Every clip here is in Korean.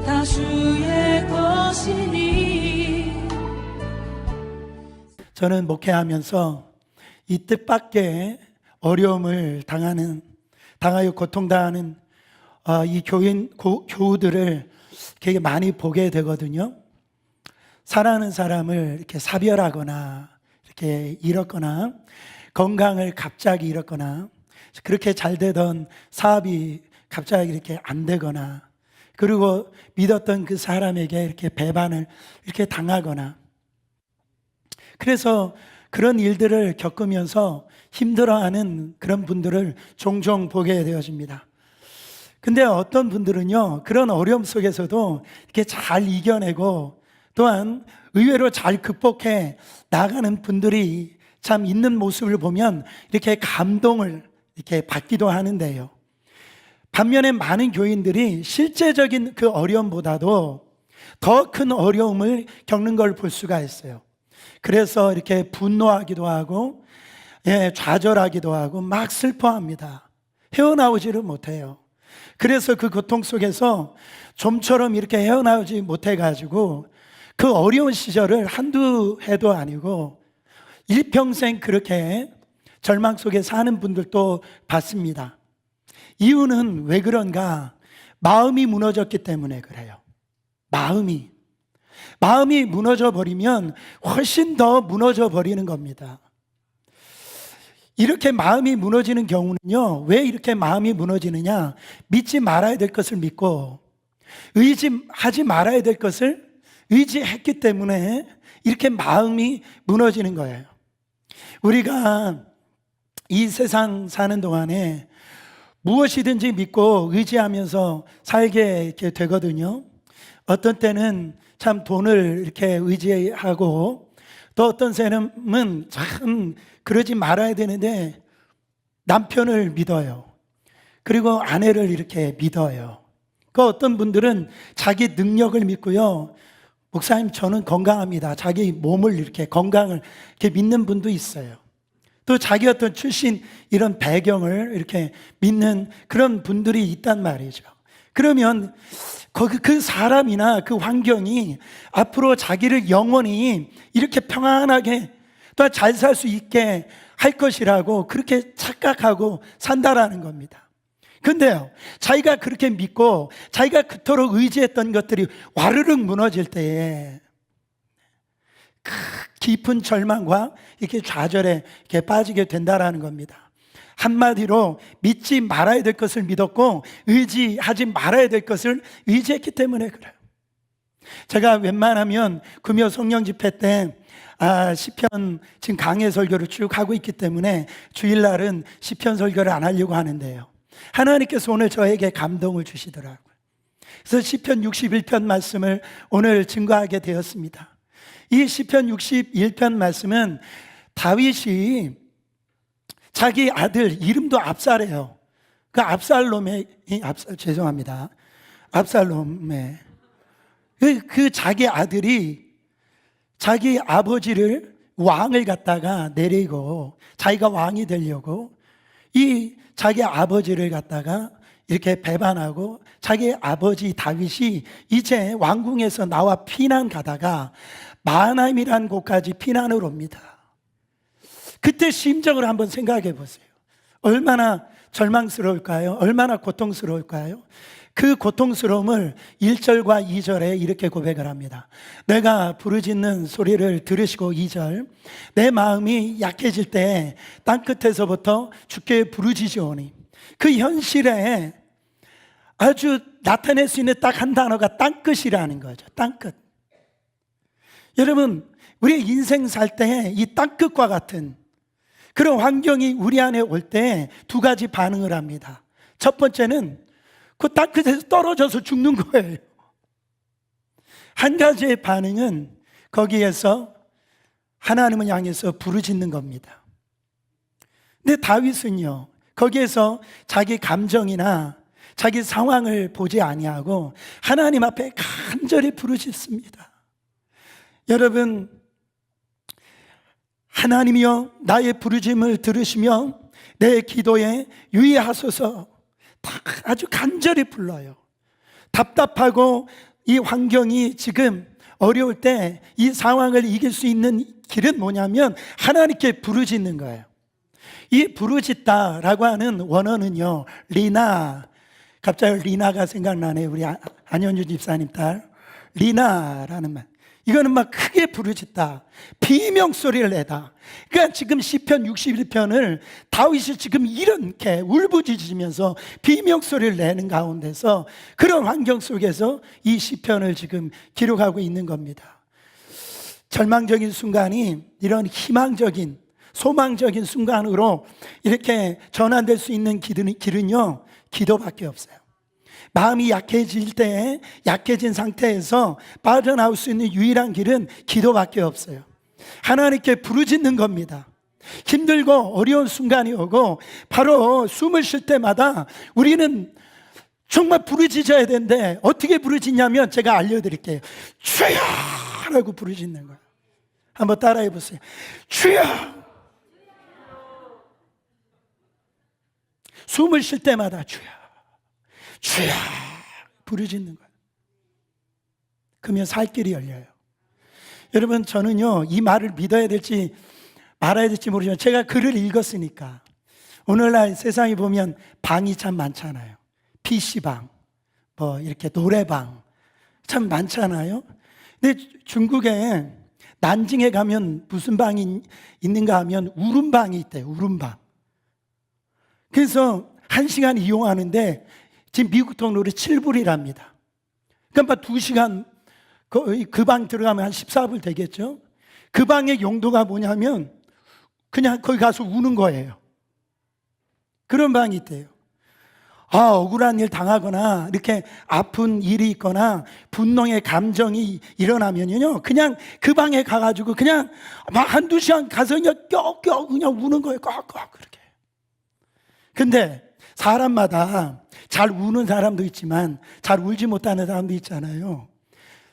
다 주의 것이니. 저는 목회하면서 이 뜻밖의 어려움을 당하여 고통당하는 이 교우들을 되게 많이 보게 되거든요. 사랑하는 사람을 이렇게 사별하거나 이렇게 잃었거나 건강을 갑자기 잃었거나 그렇게 잘 되던 사업이 갑자기 이렇게 안 되거나 그리고 믿었던 그 사람에게 이렇게 배반을 이렇게 당하거나 그래서 그런 일들을 겪으면서 힘들어하는 그런 분들을 종종 보게 되어집니다. 근데 어떤 분들은요, 그런 어려움 속에서도 이렇게 잘 이겨내고 또한 의외로 잘 극복해 나가는 분들이 참 있는 모습을 보면 이렇게 감동을 이렇게 받기도 하는데요. 반면에 많은 교인들이 실제적인 그 어려움보다도 더 큰 어려움을 겪는 걸 볼 수가 있어요. 그래서 이렇게 분노하기도 하고 좌절하기도 하고 막 슬퍼합니다. 헤어나오지를 못해요. 그래서 그 고통 속에서 좀처럼 이렇게 헤어나오지 못해가지고 그 어려운 시절을 한두 해도 아니고 일평생 그렇게 절망 속에 사는 분들도 봤습니다. 이유는 왜 그런가? 마음이 무너졌기 때문에 그래요. 마음이 무너져 버리면 훨씬 더 무너져 버리는 겁니다. 이렇게 마음이 무너지는 경우는요, 왜 이렇게 마음이 무너지느냐? 믿지 말아야 될 것을 믿고 의지하지 말아야 될 것을 의지했기 때문에 이렇게 마음이 무너지는 거예요. 우리가 이 세상 사는 동안에 무엇이든지 믿고 의지하면서 살게 이렇게 되거든요. 어떤 때는 참 돈을 이렇게 의지하고 또 어떤 사람은 참 그러지 말아야 되는데 남편을 믿어요. 그리고 아내를 이렇게 믿어요. 그 어떤 분들은 자기 능력을 믿고요. 목사님 저는 건강합니다. 자기 몸을 이렇게 건강을 이렇게 믿는 분도 있어요. 또 자기 어떤 출신 이런 배경을 이렇게 믿는 그런 분들이 있단 말이죠. 그러면 그 사람이나 그 환경이 앞으로 자기를 영원히 이렇게 평안하게 또 잘 살 수 있게 할 것이라고 그렇게 착각하고 산다라는 겁니다. 근데요, 자기가 그렇게 믿고 자기가 그토록 의지했던 것들이 와르륵 무너질 때에 깊은 절망과 이렇게 좌절에 이렇게 빠지게 된다라는 겁니다. 한마디로 믿지 말아야 될 것을 믿었고 의지하지 말아야 될 것을 의지했기 때문에 그래요. 제가 웬만하면 금요 성령 집회 때 시편 지금 강해 설교를 쭉 하고 있기 때문에 주일날은 시편 설교를 안 하려고 하는데요, 하나님께서 오늘 저에게 감동을 주시더라고요. 그래서 시편 61편 말씀을 오늘 증거하게 되었습니다. 이 시편 61편 말씀은 다윗이 자기 아들 이름도 압살이에요. 그 압살롬의 그 자기 아들이 자기 아버지를 왕을 갖다가 내리고 자기가 왕이 되려고 이 자기 아버지를 갖다가 이렇게 배반하고 자기 아버지 다윗이 이제 왕궁에서 나와 피난 가다가 마하나임이라는 곳까지 피난을 옵니다. 그때 심정을 한번 생각해 보세요. 얼마나 절망스러울까요? 얼마나 고통스러울까요? 그 고통스러움을 1절과 2절에 이렇게 고백을 합니다. 내가 부르짖는 소리를 들으시고 2절 내 마음이 약해질 때 땅끝에서부터 주께 부르짖으오니. 그 현실에 아주 나타낼 수 있는 딱 한 단어가 땅끝이라는 거죠. 땅끝. 여러분, 우리 인생 살 때 이 땅끝과 같은 그런 환경이 우리 안에 올 때 두 가지 반응을 합니다. 첫 번째는 그 땅끝에서 떨어져서 죽는 거예요. 한 가지의 반응은 거기에서 하나님을 향해서 부르짖는 겁니다. 근데 다윗은요, 거기에서 자기 감정이나 자기 상황을 보지 아니하고 하나님 앞에 간절히 부르짖습니다. 여러분, 하나님이여 나의 부르짖음을 들으시며 내 기도에 유의하소서. 다 아주 간절히 불러요. 답답하고 이 환경이 지금 어려울 때 이 상황을 이길 수 있는 길은 뭐냐면 하나님께 부르짖는 거예요. 이 부르짖다라고 하는 원어는요, 리나, 갑자기 리나가 생각나네요. 우리 안현주 집사님 딸 리나라는 말. 이거는 막 크게 부르짖다, 비명소리를 내다. 그러니까 지금 시편 61편을 다윗이 지금 이렇게 울부짖으면서 비명소리를 내는 가운데서 그런 환경 속에서 이 시편을 지금 기록하고 있는 겁니다. 절망적인 순간이 이런 희망적인, 소망적인 순간으로 이렇게 전환될 수 있는 길은요, 기도밖에 없어요. 마음이 약해질 때, 약해진 상태에서 빠져나올 수 있는 유일한 길은 기도밖에 없어요. 하나님께 부르짖는 겁니다. 힘들고 어려운 순간이 오고 바로 숨을 쉴 때마다 우리는 정말 부르짖어야 되는데 어떻게 부르짖냐면 제가 알려드릴게요. 주여! 라고 부르짖는 거예요. 한번 따라해 보세요. 주여! 숨을 쉴 때마다 주여, 주여 부르짖는 거예요. 그러면 살 길이 열려요. 여러분, 저는요 이 말을 믿어야 될지 말아야 될지 모르지만 제가 글을 읽었으니까. 오늘날 세상에 보면 방이 참 많잖아요. PC방, 뭐 이렇게 노래방 참 많잖아요. 근데 중국에 난징에 가면 무슨 방이 있는가 하면 울음방이 있대요. 울음방. 그래서 1시간 이용하는데 지금 미국 돈으로 7불이랍니다. 그러니까 2시간 그 방 들어가면 한 14불 되겠죠. 그 방의 용도가 뭐냐면 그냥 거기 가서 우는 거예요. 그런 방이 있대요. 억울한 일 당하거나 이렇게 아픈 일이 있거나 분노의 감정이 일어나면요, 그냥 그 방에 가가지고 그냥 막 1-2시간 가서 그냥 껴 그냥 우는 거예요. 꽉꽉 그렇게. 근데 사람마다 잘 우는 사람도 있지만 잘 울지 못하는 사람도 있잖아요.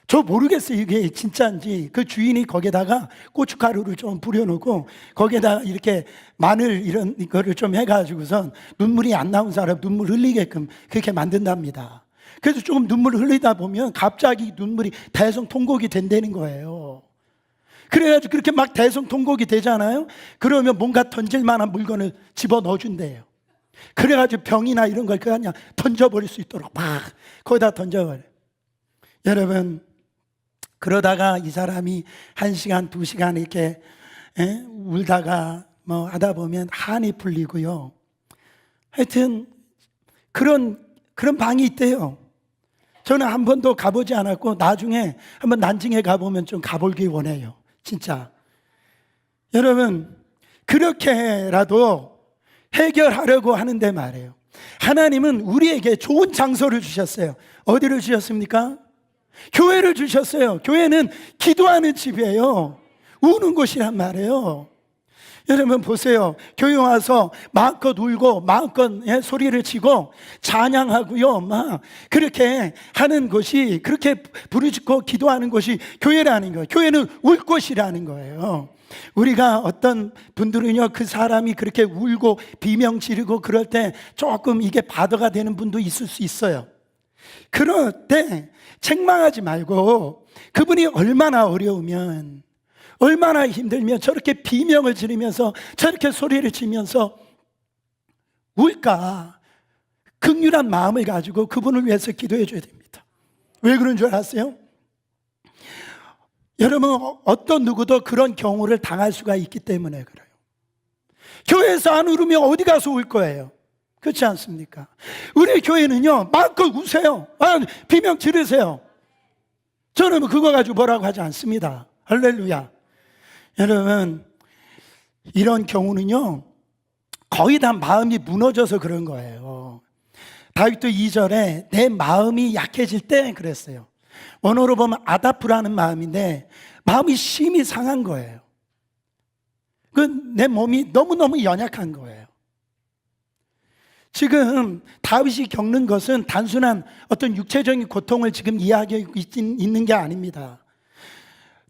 저 모르겠어요, 이게 진짜인지. 그 주인이 거기다가 고춧가루를 좀 뿌려놓고 거기에다 이렇게 마늘 이런 거를 좀 해가지고선 눈물이 안 나온 사람 눈물 흘리게끔 그렇게 만든답니다. 그래서 조금 눈물을 흘리다 보면 갑자기 눈물이 대성통곡이 된다는 거예요. 그래가지고 그렇게 막 대성통곡이 되잖아요. 그러면 뭔가 던질 만한 물건을 집어넣어준대요. 그래가지고 병이나 이런 걸 그냥 던져버릴 수 있도록 막 거기다 던져버려요. 여러분, 그러다가 이 사람이 1시간, 2시간 이렇게 울다가 뭐 하다 보면 한이 풀리고요. 하여튼 그런 방이 있대요. 저는 한 번도 가보지 않았고 나중에 한번 난징에 가보면 좀 가보기 원해요. 진짜. 여러분, 그렇게라도 해결하려고 하는데 말이에요. 하나님은 우리에게 좋은 장소를 주셨어요. 어디를 주셨습니까? 교회를 주셨어요. 교회는 기도하는 집이에요. 우는 곳이란 말이에요. 여러분 보세요. 교회 와서 마음껏 울고 마음껏 소리를 치고 찬양하고요, 막 그렇게 하는 곳이, 그렇게 부르짖고 기도하는 곳이 교회라는 거예요. 교회는 울 곳이라는 거예요. 우리가 어떤 분들은요, 그 사람이 그렇게 울고 비명 지르고 그럴 때 조금 이게 바더가 되는 분도 있을 수 있어요. 그럴 때 책망하지 말고 그분이 얼마나 어려우면, 얼마나 힘들면 저렇게 비명을 지르면서 저렇게 소리를 치면서 울까, 긍휼한 마음을 가지고 그분을 위해서 기도해 줘야 됩니다. 왜 그런 줄 아세요? 여러분, 어떤 누구도 그런 경우를 당할 수가 있기 때문에 그래요. 교회에서 안 울으면 어디 가서 울 거예요? 그렇지 않습니까? 우리 교회는요, 마음껏 우세요. 비명 지르세요. 저는 그거 가지고 뭐라고 하지 않습니다. 할렐루야. 여러분, 이런 경우는요, 거의 다 마음이 무너져서 그런 거예요. 다윗도 2절에 내 마음이 약해질 때 그랬어요. 원어로 보면 아다프라는 마음인데 마음이 심히 상한 거예요. 내 몸이 너무너무 연약한 거예요. 지금 다윗이 겪는 것은 단순한 어떤 육체적인 고통을 지금 이야기하고 있는 게 아닙니다.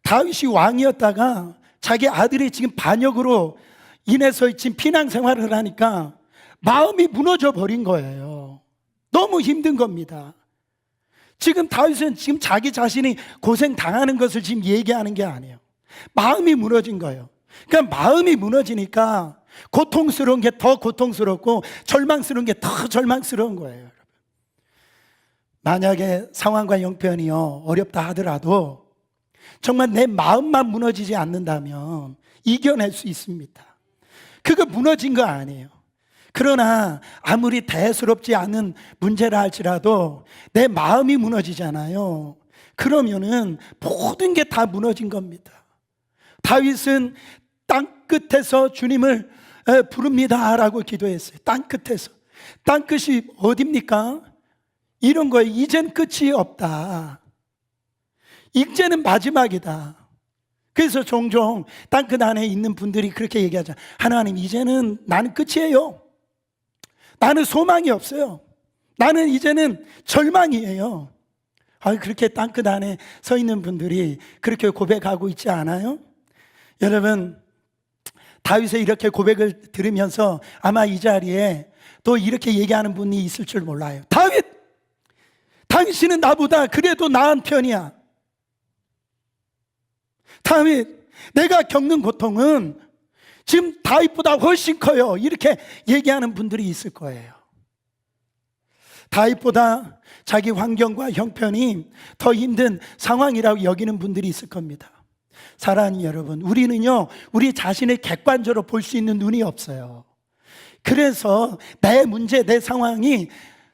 다윗이 왕이었다가 자기 아들이 지금 반역으로 인해서 지금 피난 생활을 하니까 마음이 무너져 버린 거예요. 너무 힘든 겁니다. 지금 다윗은 지금 자기 자신이 고생 당하는 것을 지금 얘기하는 게 아니에요. 마음이 무너진 거예요. 그러니까 마음이 무너지니까 고통스러운 게 더 고통스럽고 절망스러운 게 더 절망스러운 거예요. 만약에 상황과 형편이요 어렵다 하더라도 정말 내 마음만 무너지지 않는다면 이겨낼 수 있습니다. 그거 무너진 거 아니에요. 그러나 아무리 대수롭지 않은 문제라 할지라도 내 마음이 무너지잖아요. 그러면은 모든 게 다 무너진 겁니다. 다윗은 땅끝에서 주님을 부릅니다 라고 기도했어요. 땅끝에서. 땅끝이 어딥니까? 이런 거에 이젠 끝이 없다. 이제는 마지막이다. 그래서 종종 땅끝 안에 있는 분들이 그렇게 얘기하죠. 하나님, 이제는 나는 끝이에요. 나는 소망이 없어요. 나는 이제는 절망이에요. 그렇게 땅끝 안에 서 있는 분들이 그렇게 고백하고 있지 않아요? 여러분, 다윗의 이렇게 고백을 들으면서 아마 이 자리에 또 이렇게 얘기하는 분이 있을 줄 몰라요. 다윗! 당신은 나보다 그래도 나은 편이야. 다윗, 내가 겪는 고통은 지금 다윗보다 훨씬 커요. 이렇게 얘기하는 분들이 있을 거예요. 다윗보다 자기 환경과 형편이 더 힘든 상황이라고 여기는 분들이 있을 겁니다. 사랑하는 여러분, 우리는요 우리 자신을 객관적으로 볼 수 있는 눈이 없어요. 그래서 내 문제, 내 상황이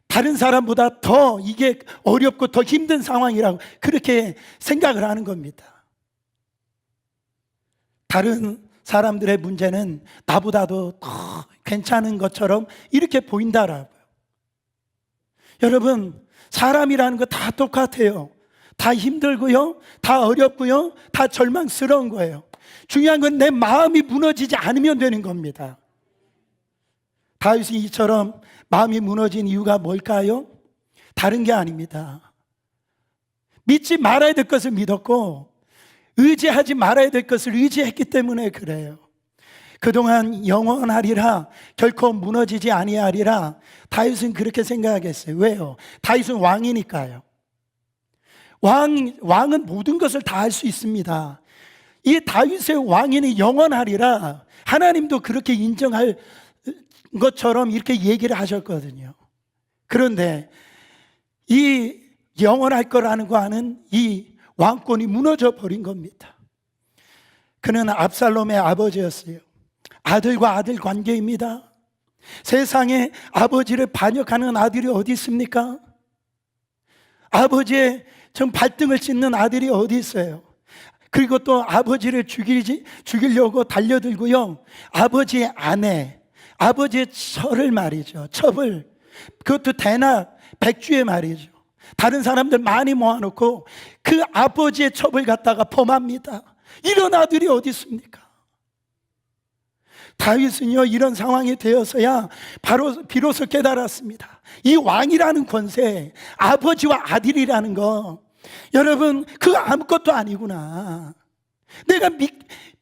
다른 사람보다 더 이게 어렵고 더 힘든 상황이라고 그렇게 생각을 하는 겁니다. 다른 사람들의 문제는 나보다도 더 괜찮은 것처럼 이렇게 보인다라고요. 여러분, 사람이라는 거 다 똑같아요. 다 힘들고요, 다 어렵고요, 다 절망스러운 거예요. 중요한 건 내 마음이 무너지지 않으면 되는 겁니다. 다윗이 이처럼 마음이 무너진 이유가 뭘까요? 다른 게 아닙니다. 믿지 말아야 될 것을 믿었고 의지하지 말아야 될 것을 의지했기 때문에 그래요. 그동안 영원하리라, 결코 무너지지 아니하리라, 다윗은 그렇게 생각했어요. 왜요? 다윗은 왕이니까요. 왕은 모든 것을 다 할 수 있습니다. 이 다윗의 왕위는 영원하리라, 하나님도 그렇게 인정할 것처럼 이렇게 얘기를 하셨거든요. 그런데 이 영원할 거라는 거 아는 이 왕권이 무너져 버린 겁니다. 그는 압살롬의 아버지였어요. 아들과 아들 관계입니다. 세상에 아버지를 반역하는 아들이 어디 있습니까? 아버지의 전 발등을 찢는 아들이 어디 있어요? 그리고 또 아버지를 죽이려고 달려들고요, 아버지의 아내, 아버지의 처를 말이죠, 첩을, 그것도 대낮 백주에 말이죠, 다른 사람들 많이 모아놓고 그 아버지의 첩을 갖다가 범합니다. 이런 아들이 어디 있습니까? 다윗은요 이런 상황이 되어서야 비로소 깨달았습니다. 이 왕이라는 권세, 아버지와 아들이라는 거, 여러분 그거 아무것도 아니구나. 내가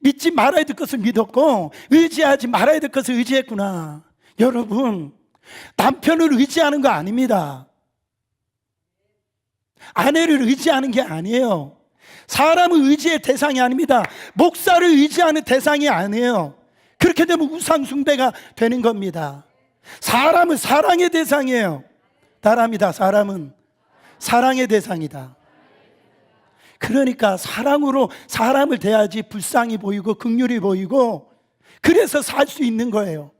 믿지 말아야 될 것을 믿었고 의지하지 말아야 될 것을 의지했구나. 여러분, 남편을 의지하는 거 아닙니다. 아내를 의지하는 게 아니에요. 사람을 의지의 대상이 아닙니다. 목사를 의지하는 대상이 아니에요. 그렇게 되면 우상 숭배가 되는 겁니다. 사람은 사랑의 대상이에요. 따라합니다. 사람은 사랑의 대상이다. 그러니까 사랑으로 사람을 대하지 불쌍히 보이고 긍휼히 보이고, 그래서 살 수 있는 거예요.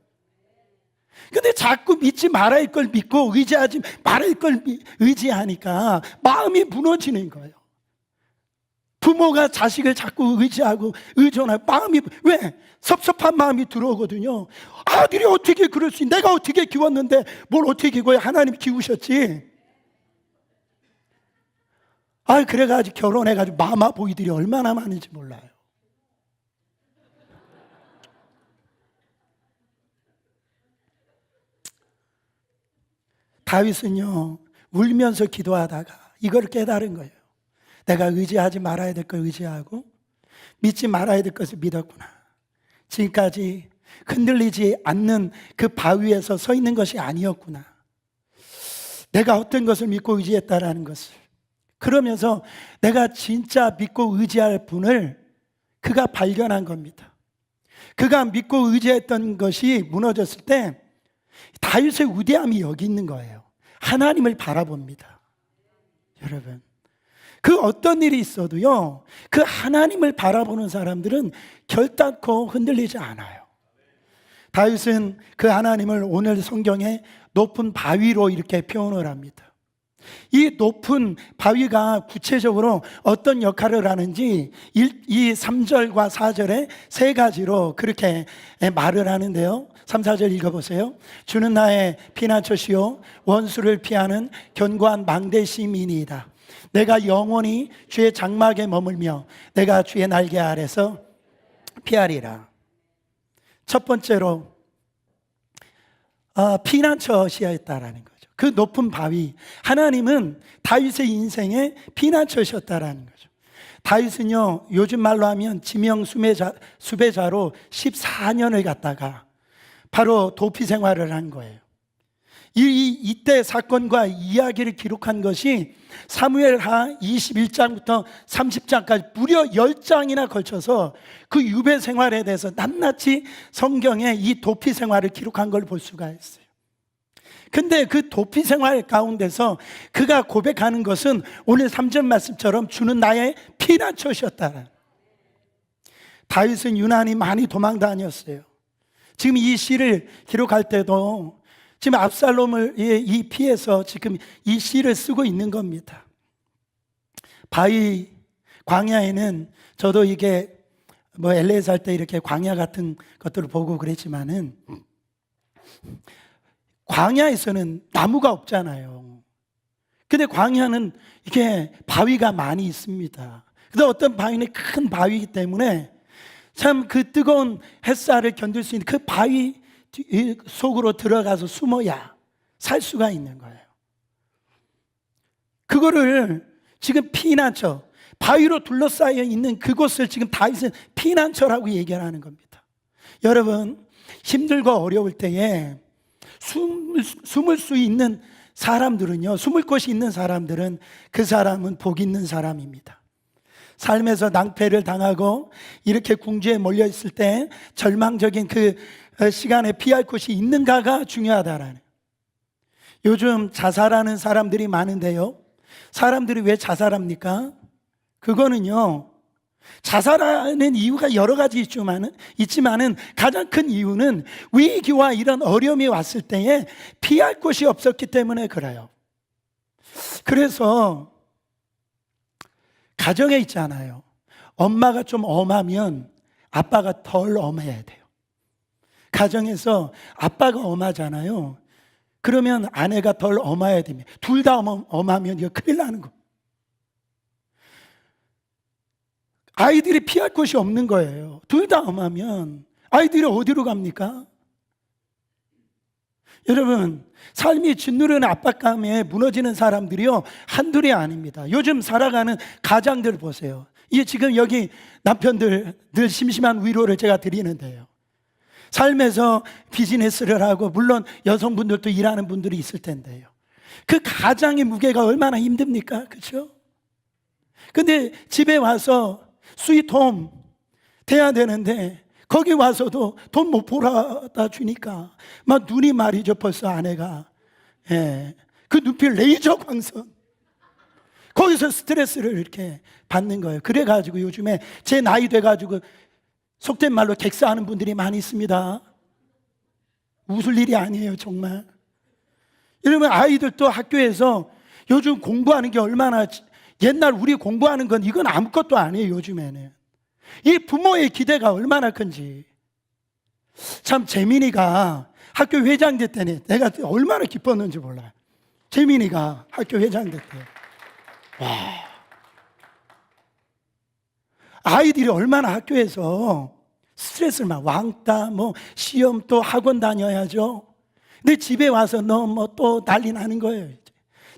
근데 자꾸 믿지 말아야 할 걸 믿고 의지하지 말아야 할 걸 의지하니까 마음이 무너지는 거예요. 부모가 자식을 자꾸 의지하고 의존하고 마음이, 왜? 섭섭한 마음이 들어오거든요. 아들이 어떻게 그럴 수 있지? 내가 어떻게 키웠는데 뭘 어떻게 키워요? 하나님 키우셨지. 그래가지고 결혼해가지고 마마보이들이 얼마나 많은지 몰라요. 다윗은요 울면서 기도하다가 이걸 깨달은 거예요. 내가 의지하지 말아야 될 걸 의지하고 믿지 말아야 될 것을 믿었구나. 지금까지 흔들리지 않는 그 바위에서 서 있는 것이 아니었구나. 내가 어떤 것을 믿고 의지했다라는 것을 그러면서 내가 진짜 믿고 의지할 분을 그가 발견한 겁니다. 그가 믿고 의지했던 것이 무너졌을 때 다윗의 위대함이 여기 있는 거예요. 하나님을 바라봅니다. 여러분, 그 어떤 일이 있어도요, 그 하나님을 바라보는 사람들은 결단코 흔들리지 않아요. 다윗은 그 하나님을 오늘 성경에 높은 바위로 이렇게 표현을 합니다. 이 높은 바위가 구체적으로 어떤 역할을 하는지 이 3절과 4절에 세 가지로 그렇게 말을 하는데요. 3, 4절 읽어보세요. 주는 나의 피난처시요 원수를 피하는 견고한 망대심이니이다. 내가 영원히 주의 장막에 머물며 내가 주의 날개 아래서 피하리라. 첫 번째로 피난처시였다라는 거죠. 그 높은 바위, 하나님은 다윗의 인생의 피난처셨다라는 거죠. 다윗은요, 요즘 말로 하면 지명 수배자로 14년을 갔다가 바로 도피 생활을 한 거예요. 이때 사건과 이야기를 기록한 것이 사무엘하 21장부터 30장까지 무려 10장이나 걸쳐서 그 유배 생활에 대해서 낱낱이 성경에 이 도피 생활을 기록한 걸 볼 수가 있어요. 근데 그 도피 생활 가운데서 그가 고백하는 것은 오늘 3절 말씀처럼 주는 나의 피난처셨다. 다윗은 유난히 많이 도망 다녔어요. 지금 이 시를 기록할 때도 지금 압살롬을 이 피해서 지금 이 시를 쓰고 있는 겁니다. 바위 광야에는 저도 이게 뭐 LA 살 때 이렇게 광야 같은 것들을 보고 그랬지만은 광야에서는 나무가 없잖아요. 근데 광야는 이게 바위가 많이 있습니다. 그래서 어떤 바위는 큰 바위이기 때문에 참 그 뜨거운 햇살을 견딜 수 있는 그 바위 속으로 들어가서 숨어야 살 수가 있는 거예요. 그거를 지금 피난처, 바위로 둘러싸여 있는 그곳을 지금 다윗은 피난처라고 얘기를 하는 겁니다. 여러분, 힘들고 어려울 때에 숨을 수 있는 사람들은요, 숨을 곳이 있는 사람들은 그 사람은 복 있는 사람입니다. 삶에서 낭패를 당하고 이렇게 궁지에 몰려 있을 때 절망적인 그 시간에 피할 곳이 있는가가 중요하다라는. 요즘 자살하는 사람들이 많은데요, 사람들이 왜 자살합니까? 그거는요, 자살하는 이유가 여러 가지 있지만은 가장 큰 이유는 위기와 이런 어려움이 왔을 때에 피할 곳이 없었기 때문에 그래요. 그래서 가정에 있잖아요, 엄마가 좀 엄하면 아빠가 덜 엄해야 돼요. 가정에서 아빠가 엄하잖아요. 그러면 아내가 덜 엄해야 됩니다. 둘 다 엄하면 이거 큰일 나는 거. 아이들이 피할 곳이 없는 거예요. 둘 다 엄하면 아이들이 어디로 갑니까? 여러분, 삶이 짓누르는 압박감에 무너지는 사람들이요, 한둘이 아닙니다. 요즘 살아가는 가장들 보세요. 이게 지금 여기 남편들 늘 심심한 위로를 제가 드리는데요, 삶에서 비즈니스를 하고 물론 여성분들도 일하는 분들이 있을 텐데요, 그 가장의 무게가 얼마나 힘듭니까? 그렇죠? 근데 집에 와서 스윗홈 돼야 되는데 거기 와서도 돈 못 벌어다 주니까 막 눈이 말이죠. 벌써 아내가 그 눈빛 레이저 광선, 거기서 스트레스를 이렇게 받는 거예요. 그래가지고 요즘에 제 나이 돼가지고 속된 말로 객사하는 분들이 많이 있습니다. 웃을 일이 아니에요, 정말. 여러분, 아이들도 학교에서 요즘 공부하는 게 얼마나, 옛날 우리 공부하는 건 이건 아무것도 아니에요. 요즘에는 이 부모의 기대가 얼마나 큰지. 참, 재민이가 학교 회장 됐더니 내가 얼마나 기뻤는지 몰라요. 재민이가 학교 회장 됐대. 와, 아이들이 얼마나 학교에서 스트레스를 막 왕따, 뭐 시험 또 학원 다녀야죠. 근데 집에 와서 너 뭐 또 난리 나는 거예요.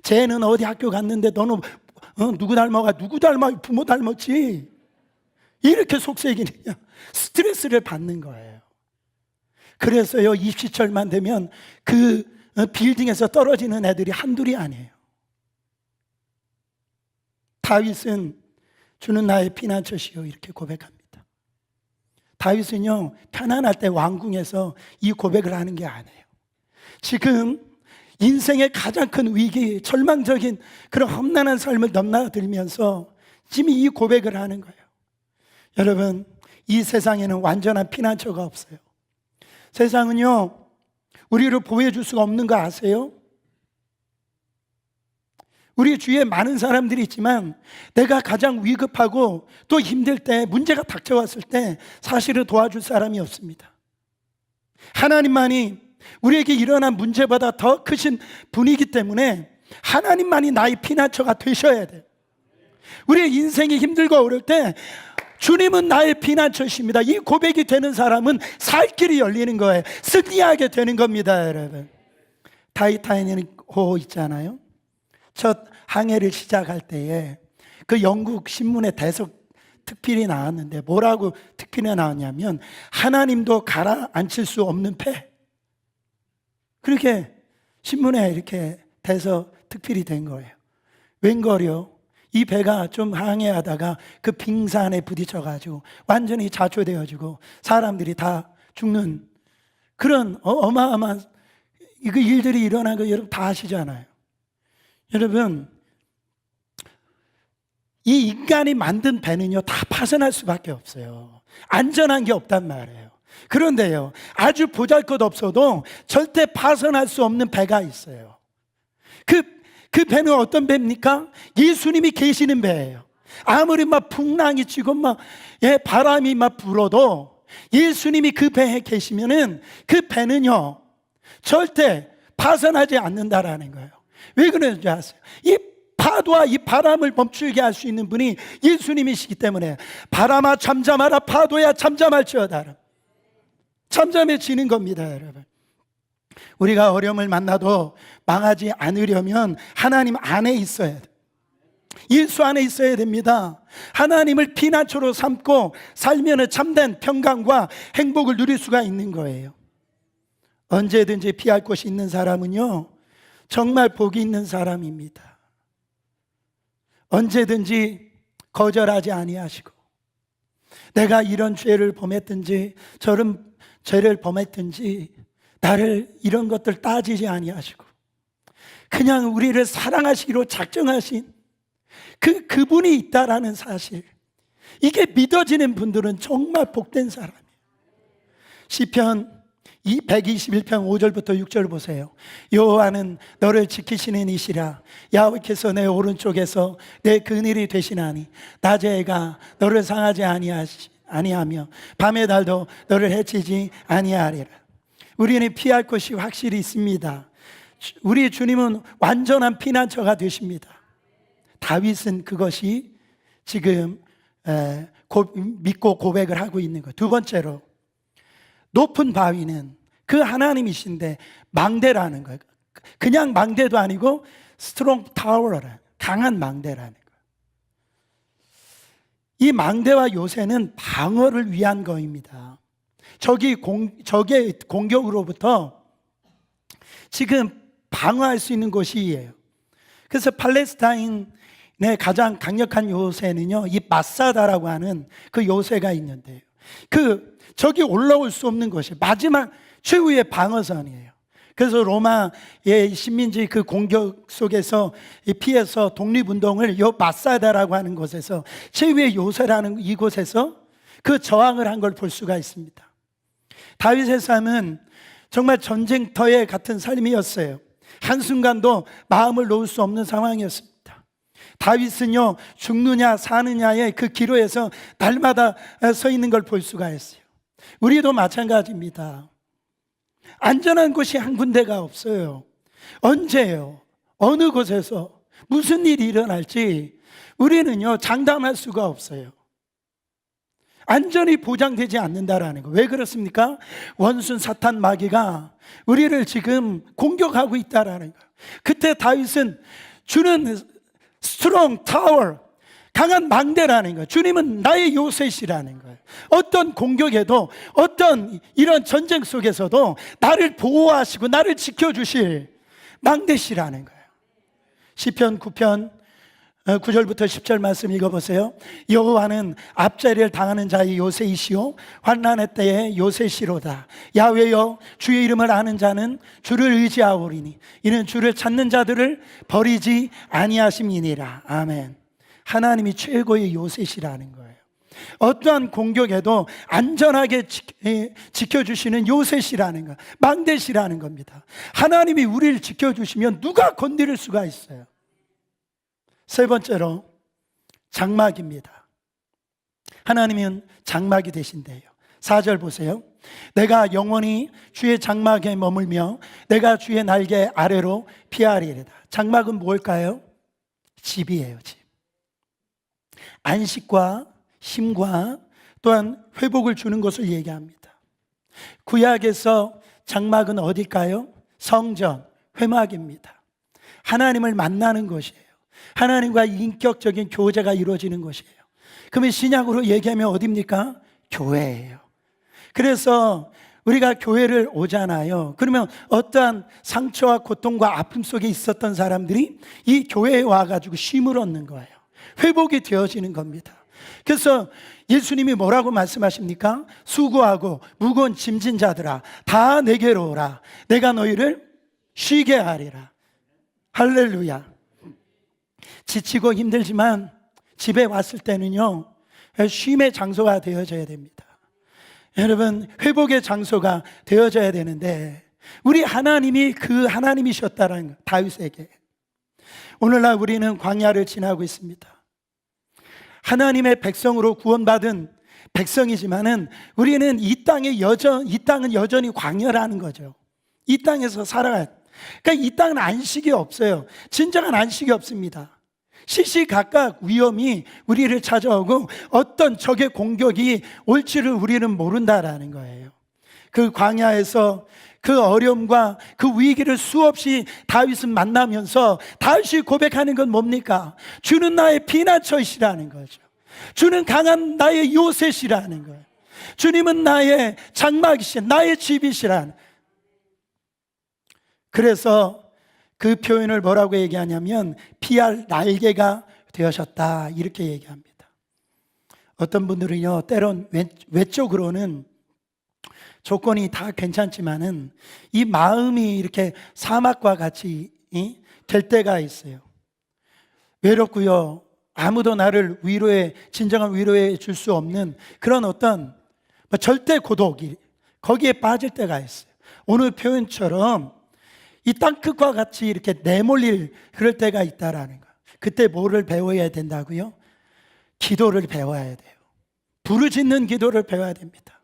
쟤는 어디 학교 갔는데 너는 누구 닮아가? 누구 닮아? 부모 닮았지. 이렇게 속색이냐, 스트레스를 받는 거예요. 그래서요, 입시철만 되면 그 빌딩에서 떨어지는 애들이 한둘이 아니에요. 다윗은 주는 나의 피난처시요 이렇게 고백합니다. 다윗은요, 편안할 때 왕궁에서 이 고백을 하는 게 아니에요. 지금 인생의 가장 큰 위기, 절망적인 그런 험난한 삶을 넘나들면서 지금 이 고백을 하는 거예요. 여러분, 이 세상에는 완전한 피난처가 없어요. 세상은요, 우리를 보호해줄 수가 없는 거 아세요? 우리 주위에 많은 사람들이 있지만 내가 가장 위급하고 또 힘들 때, 문제가 닥쳐왔을 때 사실은 도와줄 사람이 없습니다. 하나님만이 우리에게 일어난 문제보다 더 크신 분이기 때문에 하나님만이 나의 피난처가 되셔야 돼요. 우리의 인생이 힘들고 어려울 때 주님은 나의 피난처십니다. 이 고백이 되는 사람은 살 길이 열리는 거예요. 승리하게 되는 겁니다, 여러분. 타이타닉호 있잖아요. 첫 항해를 시작할 때에 그 영국 신문에 대석 특필이 나왔는데 뭐라고 특필이 나왔냐면 하나님도 가라앉힐 수 없는 배, 그렇게 신문에 이렇게 대석 특필이 된 거예요. 웬걸요? 이 배가 좀 항해하다가 그 빙산에 부딪혀가지고 완전히 자초되어지고 사람들이 다 죽는 그런 어마어마한 일들이 일어난 거 여러분 다 아시잖아요. 여러분, 이 인간이 만든 배는요 다 파손할 수밖에 없어요. 안전한 게 없단 말이에요. 그런데요, 아주 보잘것없어도 절대 파손할 수 없는 배가 있어요. 그 배는 어떤 배입니까? 예수님이 계시는 배예요. 아무리 막 풍랑이 치고 막 바람이 막 불어도 예수님이 그 배에 계시면은 그 배는요 절대 파손하지 않는다라는 거예요. 왜 그런지 아세요? 이 파도와 이 바람을 멈추게 할 수 있는 분이 예수님이시기 때문에 바람아 잠잠하라, 파도야 잠잠할지어다. 잠잠해지는 겁니다, 여러분. 우리가 어려움을 만나도 망하지 않으려면 하나님 안에 있어야 돼요. 예수 안에 있어야 됩니다. 하나님을 피난처로 삼고 살면 참된 평강과 행복을 누릴 수가 있는 거예요. 언제든지 피할 곳이 있는 사람은요 정말 복이 있는 사람입니다. 언제든지 거절하지 아니하시고 내가 이런 죄를 범했든지 저런 죄를 범했든지 나를 이런 것들 따지지 아니하시고 그냥 우리를 사랑하시기로 작정하신 그분이 있다라는 사실, 이게 믿어지는 분들은 정말 복된 사람이에요. 시편 121편 5절부터 6절 보세요. 여호와는 너를 지키시는 이시라. 야훼께서 내 오른쪽에서 내 그늘이 되시나니 낮에 해가 너를 상하지 아니하며 밤의 달도 너를 해치지 아니하리라. 우리는 피할 곳이 확실히 있습니다. 우리 주님은 완전한 피난처가 되십니다. 다윗은 그것이 지금 믿고 고백을 하고 있는 거예요. 두 번째로, 높은 바위는 그 하나님이신데 망대라는 거예요. 그냥 망대도 아니고 스트롱 타워라, 강한 망대라는 거예요. 이 망대와 요새는 방어를 위한 거입니다. 적의 공격으로부터 지금 방어할 수 있는 곳이에요. 그래서 팔레스타인의 가장 강력한 요새는요 이 마사다라고 하는 그 요새가 있는데요, 그 적이 올라올 수 없는 것이 마지막 최후의 방어선이에요. 그래서 로마의 식민지 그 공격 속에서 피해서 독립운동을 요 마사다라고 하는 곳에서 최후의 요새라는 이곳에서 그 저항을 한 걸 볼 수가 있습니다. 다윗의 삶은 정말 전쟁터에 같은 삶이었어요. 한순간도 마음을 놓을 수 없는 상황이었습니다. 다윗은요 죽느냐 사느냐의 그 기로에서 날마다 서 있는 걸 볼 수가 있어요. 우리도 마찬가지입니다. 안전한 곳이 한 군데가 없어요. 언제요? 어느 곳에서 무슨 일이 일어날지 우리는요 장담할 수가 없어요. 안전이 보장되지 않는다라는 거. 왜 그렇습니까? 원수 사탄 마귀가 우리를 지금 공격하고 있다라는 거. 그때 다윗은 주는 스트롱 타워, 강한 망대라는 거예요. 주님은 나의 요새시라는 거예요. 어떤 공격에도, 어떤 이런 전쟁 속에서도 나를 보호하시고 나를 지켜주실 망대시라는 거예요. 시편 9편 9절부터 10절 말씀 읽어보세요. 여호와는 앞자리를 당하는 자의 요새이시오 환난의 때에 요새시로다. 야훼여 주의 이름을 아는 자는 주를 의지하오리니 이는 주를 찾는 자들을 버리지 아니하심이니라. 아멘. 하나님이 최고의 요새시라는 거예요. 어떠한 공격에도 안전하게 지켜주시는 요새시라는 거, 망대시라는 겁니다. 하나님이 우리를 지켜주시면 누가 건드릴 수가 있어요. 세 번째로 장막입니다. 하나님은 장막이 되신대요. 4절 보세요. 내가 영원히 주의 장막에 머물며 내가 주의 날개 아래로 피하리이다. 장막은 뭘까요? 집이에요. 집. 안식과 힘과 또한 회복을 주는 것을 얘기합니다. 구약에서 장막은 어딜까요? 성전, 회막입니다. 하나님을 만나는 것이에요. 하나님과 인격적인 교제가 이루어지는 것이에요. 그러면 신약으로 얘기하면 어디입니까? 교회예요. 그래서 우리가 교회를 오잖아요. 그러면 어떠한 상처와 고통과 아픔 속에 있었던 사람들이 이 교회에 와가지고 쉼을 얻는 거예요. 회복이 되어지는 겁니다. 그래서 예수님이 뭐라고 말씀하십니까? 수고하고 무거운 짐진 자들아 다 내게로 오라. 내가 너희를 쉬게 하리라. 할렐루야. 지치고 힘들지만 집에 왔을 때는요, 쉼의 장소가 되어져야 됩니다. 여러분, 회복의 장소가 되어져야 되는데 우리 하나님이 그 하나님이셨다는 거, 다윗에게. 오늘날 우리는 광야를 지나고 있습니다. 하나님의 백성으로 구원받은 백성이지만은 우리는 이 땅은 여전히 광야라는 거죠. 이 땅에서 살아가요. 그러니까 이 땅은 안식이 없어요. 진정한 안식이 없습니다. 시시각각 위험이 우리를 찾아오고 어떤 적의 공격이 올지를 우리는 모른다라는 거예요. 그 광야에서 그 어려움과 그 위기를 수없이 다윗은 만나면서 다윗이 고백하는 건 뭡니까? 주는 나의 피난처이시라는 거죠. 주는 강한 나의 요새시라는 거예요. 주님은 나의 장막이신 나의 집이시라는. 그래서 그 표현을 뭐라고 얘기하냐면 피할 날개가 되어셨다 이렇게 얘기합니다. 어떤 분들은요, 때론 외적으로는 조건이 다 괜찮지만은 이 마음이 이렇게 사막과 같이 될 때가 있어요. 외롭고요, 아무도 나를 진정한 위로해 줄 수 없는 그런 어떤 절대 고독이 거기에 빠질 때가 있어요. 오늘 표현처럼 이 땅끝과 같이 이렇게 내몰릴 그럴 때가 있다라는 거. 그때 뭐를 배워야 된다고요? 기도를 배워야 돼요. 부르짖는 기도를 배워야 됩니다.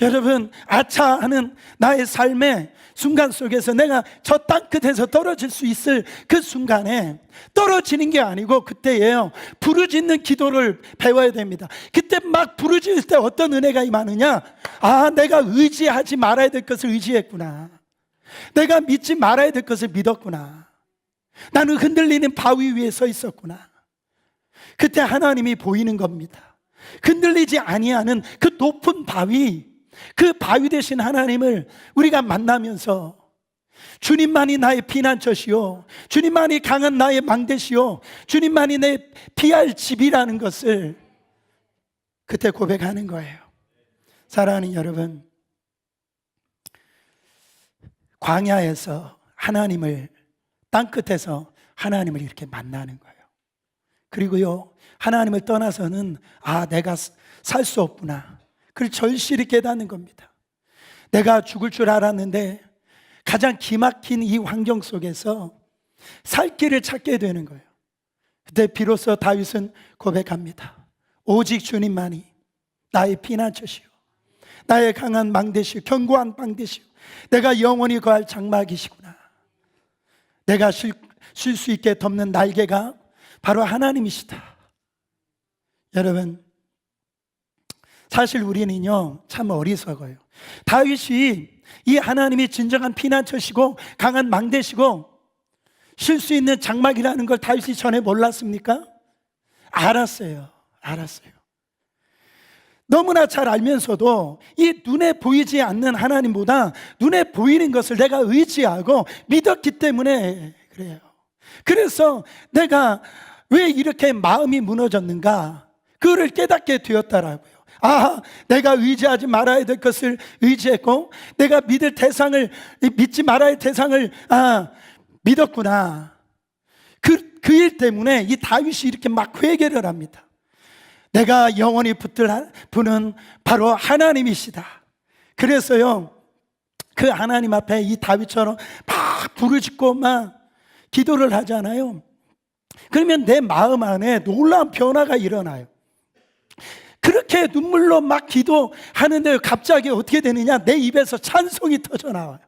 여러분, 아차하는 나의 삶의 순간 속에서 내가 저 땅끝에서 떨어질 수 있을 그 순간에 떨어지는 게 아니고 그때예요, 부르짖는 기도를 배워야 됩니다. 그때 막 부르짖을 때 어떤 은혜가 임하느냐? 아, 내가 의지하지 말아야 될 것을 의지했구나. 내가 믿지 말아야 될 것을 믿었구나. 나는 흔들리는 바위 위에 서 있었구나. 그때 하나님이 보이는 겁니다. 흔들리지 아니하는 그 높은 바위, 그 바위 되신 하나님을 우리가 만나면서 주님만이 나의 피난처시오, 주님만이 강한 나의 망대시오, 주님만이 내 피할 집이라는 것을 그때 고백하는 거예요. 사랑하는 여러분, 광야에서 하나님을, 땅끝에서 하나님을 이렇게 만나는 거예요. 그리고요, 하나님을 떠나서는 내가 살 수 없구나, 그걸 절실히 깨닫는 겁니다. 내가 죽을 줄 알았는데 가장 기막힌 이 환경 속에서 살 길을 찾게 되는 거예요. 그때 비로소 다윗은 고백합니다. 오직 주님만이 나의 피난처시오, 나의 강한 망대시오, 견고한 망대시오, 내가 영원히 거할 장막이시구나. 내가 쉴 수 있게 덮는 날개가 바로 하나님이시다. 여러분, 사실 우리는요, 참 어리석어요. 다윗이 이 하나님이 진정한 피난처시고 강한 망대시고 쉴 수 있는 장막이라는 걸 다윗이 전에 몰랐습니까? 알았어요. 너무나 잘 알면서도 이 눈에 보이지 않는 하나님보다 눈에 보이는 것을 내가 의지하고 믿었기 때문에 그래요. 그래서 내가 왜 이렇게 마음이 무너졌는가? 그를 깨닫게 되었다라고요. 아, 내가 의지하지 말아야 될 것을 의지했고, 내가 믿지 말아야 할 대상을 믿었구나. 그 일 때문에 이 다윗이 이렇게 막 회개를 합니다. 내가 영원히 붙들 분은 바로 하나님이시다. 그래서요, 그 하나님 앞에 이 다윗처럼 막 부르짖고 막 기도를 하잖아요. 그러면 내 마음 안에 놀라운 변화가 일어나요. 그렇게 눈물로 막 기도하는데 갑자기 어떻게 되느냐? 내 입에서 찬송이 터져 나와요.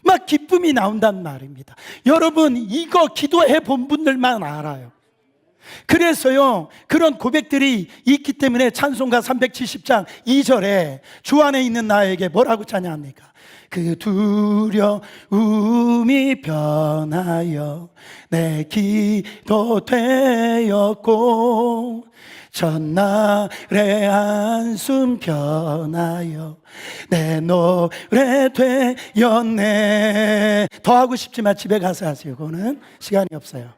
막 기쁨이 나온단 말입니다. 여러분, 이거 기도해 본 분들만 알아요. 그래서요, 그런 고백들이 있기 때문에 찬송가 370장 2절에 주 안에 있는 나에게 뭐라고 찬양합니까? 그 두려움이 변하여 내 기도 되었고 전날의 한숨 변하여 내 노래 되었네. 더 하고 싶지만 집에 가서 하세요. 그거는 시간이 없어요.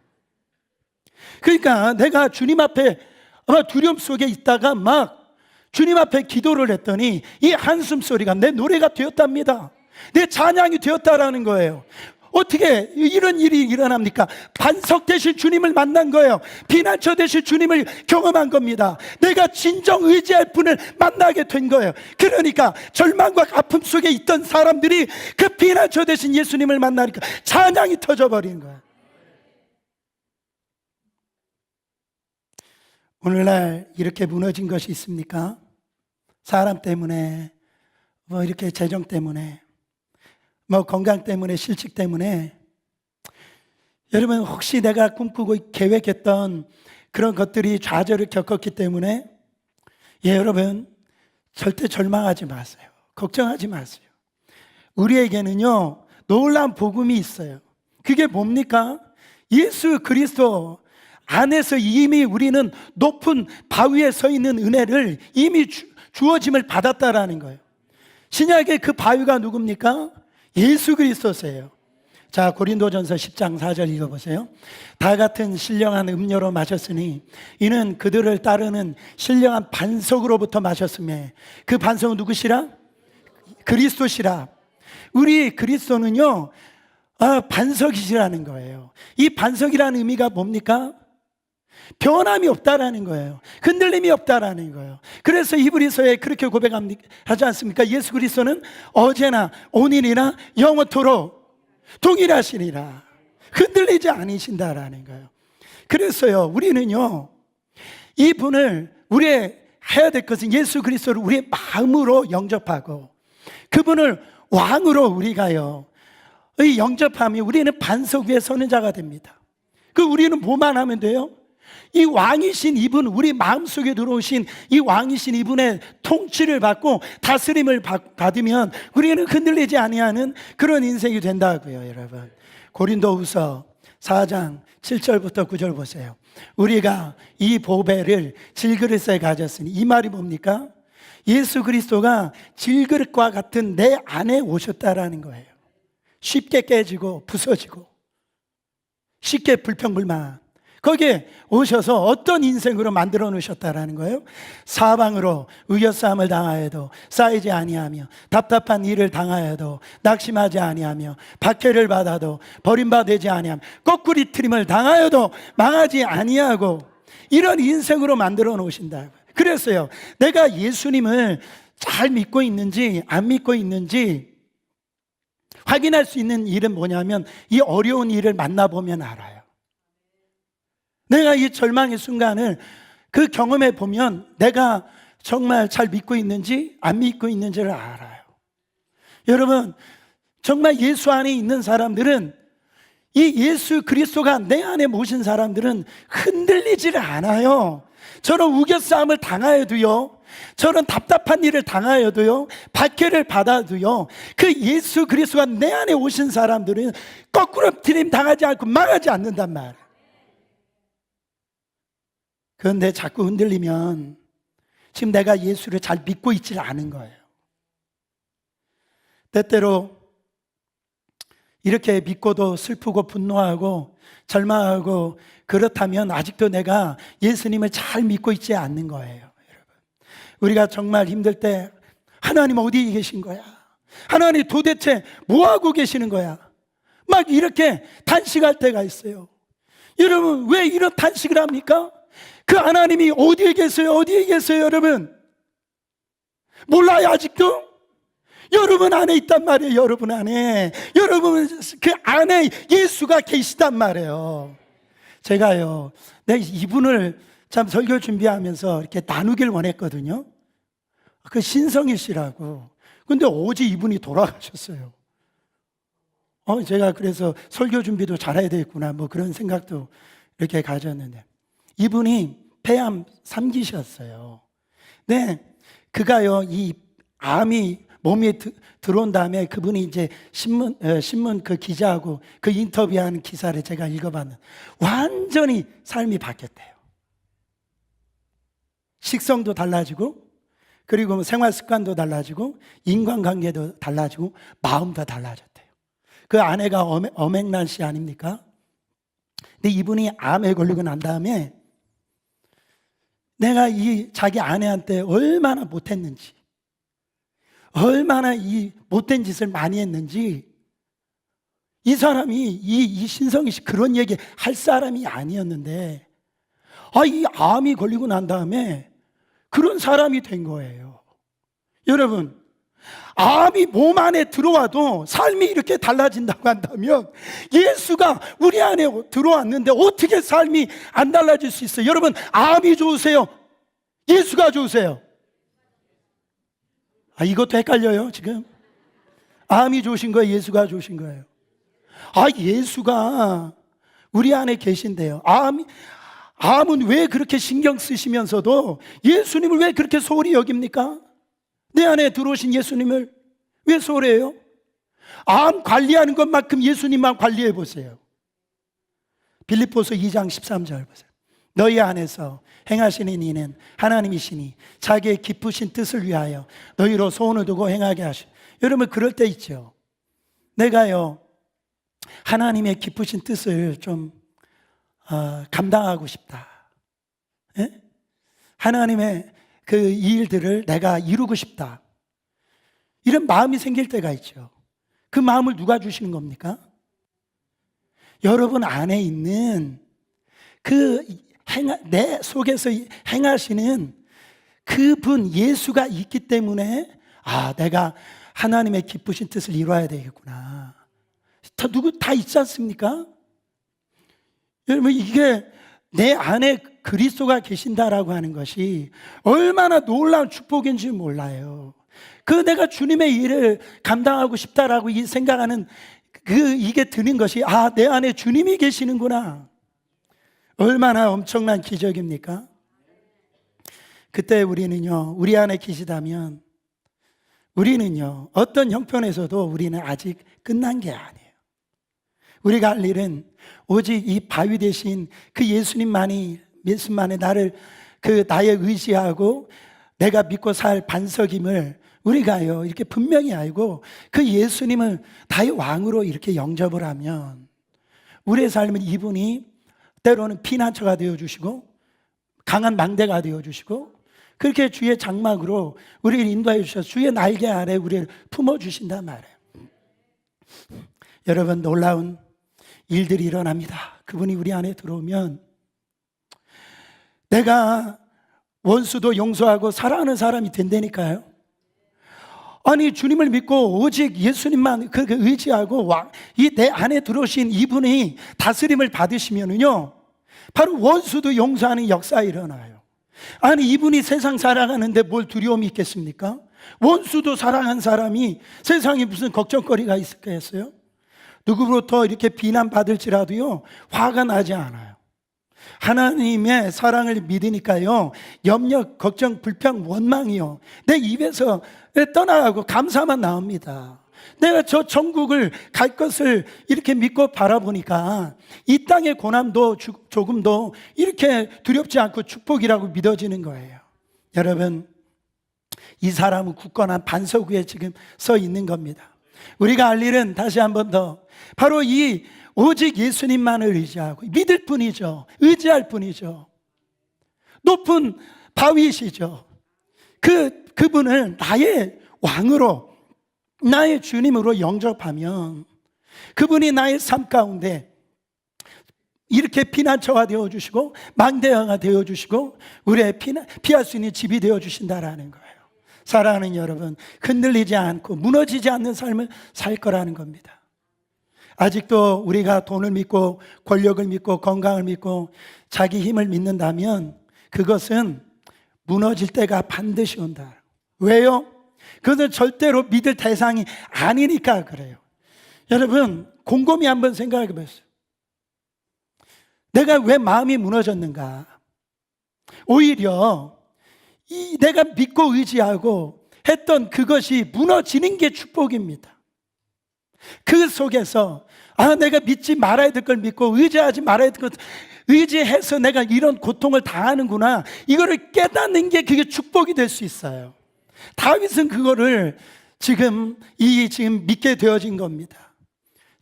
그러니까 내가 주님 앞에 아마 두려움 속에 있다가 막 주님 앞에 기도를 했더니 이 한숨 소리가 내 노래가 되었답니다. 내 찬양이 되었다라는 거예요. 어떻게 이런 일이 일어납니까? 반석 되실 주님을 만난 거예요. 피난처 되실 주님을 경험한 겁니다. 내가 진정 의지할 분을 만나게 된 거예요. 그러니까 절망과 아픔 속에 있던 사람들이 그 피난처 되신 예수님을 만나니까 찬양이 터져버린 거예요. 오늘날 이렇게 무너진 것이 있습니까? 사람 때문에, 이렇게 재정 때문에, 건강 때문에, 실직 때문에. 여러분, 혹시 내가 꿈꾸고 계획했던 그런 것들이 좌절을 겪었기 때문에, 여러분, 절대 절망하지 마세요. 걱정하지 마세요. 우리에게는요, 놀라운 복음이 있어요. 그게 뭡니까? 예수 그리스도 안에서 이미 우리는 높은 바위에 서 있는 은혜를 이미 주어짐을 받았다라는 거예요. 신약의 그 바위가 누굽니까? 예수 그리스도세요. 자, 고린도전서 10장 4절 읽어보세요. 다 같은 신령한 음료로 마셨으니 이는 그들을 따르는 신령한 반석으로부터 마셨으며 그 반석은 누구시라? 그리스도시라. 우리 그리스도는요, 반석이시라는 거예요. 이 반석이라는 의미가 뭡니까? 변함이 없다라는 거예요. 흔들림이 없다라는 거예요. 그래서 히브리서에 그렇게 고백하지 않습니까? 예수 그리스도는 어제나 오늘이나 영원토록 동일하시니라. 흔들리지 않으신다라는 거예요. 그래서요, 우리는요, 이분을 우리의 해야 될 것은 예수 그리스도를 우리의 마음으로 영접하고 그분을 왕으로 우리가요, 이 영접하면 우리는 반석 위에 서는 자가 됩니다. 우리는 뭐만 하면 돼요? 이 왕이신 이분, 우리 마음속에 들어오신 이 왕이신 이분의 통치를 받고 다스림을 받으면 우리는 흔들리지 아니하는 그런 인생이 된다고요, 여러분. 고린도후서 4장 7절부터 9절 보세요. 우리가 이 보배를 질그릇에 가졌으니, 이 말이 뭡니까? 예수 그리스도가 질그릇과 같은 내 안에 오셨다라는 거예요. 쉽게 깨지고 부서지고 쉽게 불평불만, 거기에 오셔서 어떤 인생으로 만들어 놓으셨다라는 거예요. 사방으로 의젓사함을 당하여도 쌓이지 아니하며 답답한 일을 당하여도 낙심하지 아니하며 박해를 받아도 버림받지 아니하며 거꾸리 트림을 당하여도 망하지 아니하고, 이런 인생으로 만들어 놓으신다고요. 그래서요, 내가 예수님을 잘 믿고 있는지 안 믿고 있는지 확인할 수 있는 일은 뭐냐면 이 어려운 일을 만나보면 알아요. 내가 이 절망의 순간을 경험해 보면 내가 정말 잘 믿고 있는지 안 믿고 있는지를 알아요. 여러분, 정말 예수 안에 있는 사람들은, 이 예수 그리스도가 내 안에 모신 사람들은 흔들리지를 않아요. 저런 우겨싸움을 당하여도요, 저런 답답한 일을 당하여도요, 박해를 받아도요, 그 예수 그리스도가 내 안에 오신 사람들은 거꾸로 트림 당하지 않고 망하지 않는단 말이에요. 그런데 자꾸 흔들리면 지금 내가 예수를 잘 믿고 있지 않은 거예요. 때때로 이렇게 믿고도 슬프고 분노하고 절망하고 그렇다면 아직도 내가 예수님을 잘 믿고 있지 않는 거예요. 여러분, 우리가 정말 힘들 때 하나님 어디 계신 거야? 하나님 도대체 뭐하고 계시는 거야? 막 이렇게 단식할 때가 있어요. 여러분, 왜 이런 단식을 합니까? 그 하나님이 어디에 계세요? 어디에 계세요? 여러분 몰라요? 아직도? 여러분 안에 있단 말이에요. 여러분 안에, 여러분 그 안에 예수가 계시단 말이에요. 제가요, 이분을 참 설교 준비하면서 이렇게 나누길 원했거든요. 그 신성일 씨라고. 근데 어제 이분이 돌아가셨어요. 제가 그래서 설교 준비도 잘해야 되겠구나, 뭐 그런 생각도 이렇게 가졌는데, 이분이 폐암 3기셨어요. 네, 그가요, 이 암이 몸에 들어온 다음에 그분이 이제 신문 그 기자하고 그 인터뷰하는 기사를 제가 읽어봤는데 완전히 삶이 바뀌었대요. 식성도 달라지고, 그리고 생활 습관도 달라지고, 인간관계도 달라지고, 마음도 달라졌대요. 그 아내가 엄앵란 씨 아닙니까? 근데 이분이 암에 걸리고 난 다음에 내가 이 자기 아내한테 얼마나 못했는지, 얼마나 이 못된 짓을 많이 했는지, 이 사람이 이 신성희 씨 그런 얘기 할 사람이 아니었는데, 이 암이 걸리고 난 다음에 그런 사람이 된 거예요. 여러분, 암이 몸 안에 들어와도 삶이 이렇게 달라진다고 한다면 예수가 우리 안에 들어왔는데 어떻게 삶이 안 달라질 수 있어요? 여러분, 암이 좋으세요? 예수가 좋으세요? 이것도 헷갈려요 지금. 암이 좋으신 거예요? 예수가 좋으신 거예요? 예수가 우리 안에 계신데요. 암은 왜 그렇게 신경 쓰시면서도 예수님을 왜 그렇게 소홀히 여깁니까? 내 안에 들어오신 예수님을 왜 소홀해요? 암 관리하는 것만큼 예수님만 관리해 보세요. 빌립보서 2장 13절 보세요. 너희 안에서 행하시는 이는 하나님이시니 자기의 기쁘신 뜻을 위하여 너희로 소원을 두고 행하게 하시오. 여러분, 그럴 때 있죠. 내가요, 하나님의 기쁘신 뜻을 좀 감당하고 싶다. 예? 하나님의 그 일들을 내가 이루고 싶다. 이런 마음이 생길 때가 있죠. 그 마음을 누가 주시는 겁니까? 여러분 안에 있는 내 속에서 행하시는 그분 예수가 있기 때문에 내가 하나님의 기쁘신 뜻을 이루어야 되겠구나. 다 있지 않습니까? 여러분, 이게 내 안에 그리스도가 계신다라고 하는 것이 얼마나 놀라운 축복인지 몰라요. 내가 주님의 일을 감당하고 싶다라고 생각하는 이게 드는 것이 내 안에 주님이 계시는구나. 얼마나 엄청난 기적입니까? 그때 우리는요, 우리 안에 계시다면 우리는요, 어떤 형편에서도 우리는 아직 끝난 게 아니에요. 우리가 할 일은 오직 이 바위 대신 그 예수님만이 나를 나의 의지하고 내가 믿고 살 반석임을 우리가요 이렇게 분명히 알고 그 예수님을 나의 왕으로 이렇게 영접을 하면 우리의 삶은 이분이 때로는 피난처가 되어주시고 강한 망대가 되어주시고 그렇게 주의 장막으로 우리를 인도해 주셔서 주의 날개 아래 우리를 품어주신단 말이에요. 여러분, 놀라운 일들이 일어납니다. 그분이 우리 안에 들어오면 내가 원수도 용서하고 사랑하는 사람이 된다니까요. 주님을 믿고 오직 예수님만 의지하고 이 내 안에 들어오신 이분이 다스림을 받으시면은요, 바로 원수도 용서하는 역사가 일어나요. 이분이 세상 살아가는데 뭘 두려움이 있겠습니까? 원수도 사랑한 사람이 세상에 무슨 걱정거리가 있겠어요? 누구로부터 이렇게 비난받을지라도요, 화가 나지 않아요. 하나님의 사랑을 믿으니까요, 염려, 걱정, 불평, 원망이요, 내 입에서 떠나가고 감사만 나옵니다. 내가 저 천국을 갈 것을 이렇게 믿고 바라보니까 이 땅의 고난도 조금도 이렇게 두렵지 않고 축복이라고 믿어지는 거예요. 여러분, 이 사람은 굳건한 반석 위에 지금 서 있는 겁니다. 우리가 알 일은 다시 한 번 더 바로 이 오직 예수님만을 의지하고 믿을 뿐이죠. 의지할 뿐이죠. 높은 바위시죠. 그분을 나의 왕으로, 나의 주님으로 영접하면 그분이 나의 삶 가운데 이렇게 피난처가 되어주시고 망대가 되어주시고 우리의 피할 수 있는 집이 되어주신다라는 거예요. 사랑하는 여러분, 흔들리지 않고 무너지지 않는 삶을 살 거라는 겁니다. 아직도 우리가 돈을 믿고 권력을 믿고 건강을 믿고 자기 힘을 믿는다면 그것은 무너질 때가 반드시 온다. 왜요? 그것은 절대로 믿을 대상이 아니니까 그래요. 여러분, 곰곰이 한번 생각해 보세요. 내가 왜 마음이 무너졌는가? 오히려 내가 믿고 의지하고 했던 그것이 무너지는 게 축복입니다. 그 속에서 내가 믿지 말아야 될 걸 믿고 의지하지 말아야 될 것 의지해서 내가 이런 고통을 당하는구나, 이거를 깨닫는 게 그게 축복이 될 수 있어요. 다윗은 그거를 지금 믿게 되어진 겁니다.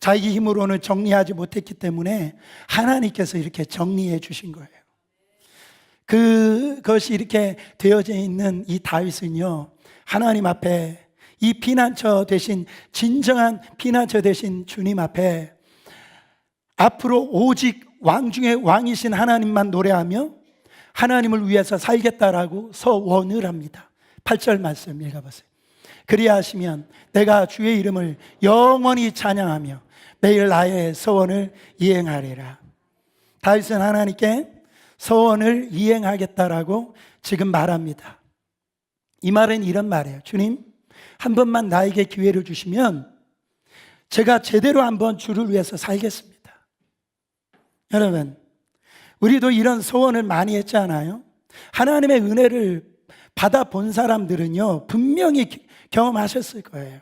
자기 힘으로는 정리하지 못했기 때문에 하나님께서 이렇게 정리해 주신 거예요. 그것이 이렇게 되어져 있는 이 다윗은요, 하나님 앞에 이 피난처 되신, 진정한 피난처 되신 주님 앞에 앞으로 오직 왕 중에 왕이신 하나님만 노래하며 하나님을 위해서 살겠다라고 서원을 합니다. 8절 말씀 읽어보세요. 그리하시면 내가 주의 이름을 영원히 찬양하며 매일 나의 서원을 이행하리라. 다윗은 하나님께 서원을 이행하겠다라고 지금 말합니다. 이 말은 이런 말이에요. 주님, 한 번만 나에게 기회를 주시면 제가 제대로 한번 주를 위해서 살겠습니다. 여러분, 우리도 이런 소원을 많이 했잖아요. 하나님의 은혜를 받아본 사람들은요, 분명히 경험하셨을 거예요.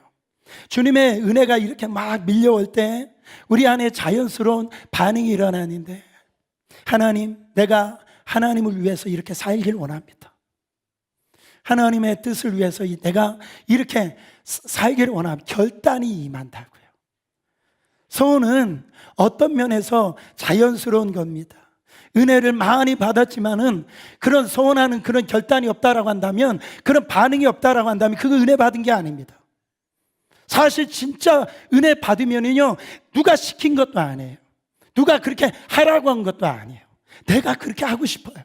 주님의 은혜가 이렇게 막 밀려올 때 우리 안에 자연스러운 반응이 일어나는데, 하나님, 내가 하나님을 위해서 이렇게 살길 원합니다. 하나님의 뜻을 위해서 내가 이렇게 살기를 원합니다. 결단이 임한다고요. 소원은 어떤 면에서 자연스러운 겁니다. 은혜를 많이 받았지만은 그런 소원하는 그런 결단이 없다라고 한다면, 그런 반응이 없다라고 한다면 그거 은혜 받은 게 아닙니다. 사실 진짜 은혜 받으면은요, 누가 시킨 것도 아니에요. 누가 그렇게 하라고 한 것도 아니에요. 내가 그렇게 하고 싶어요.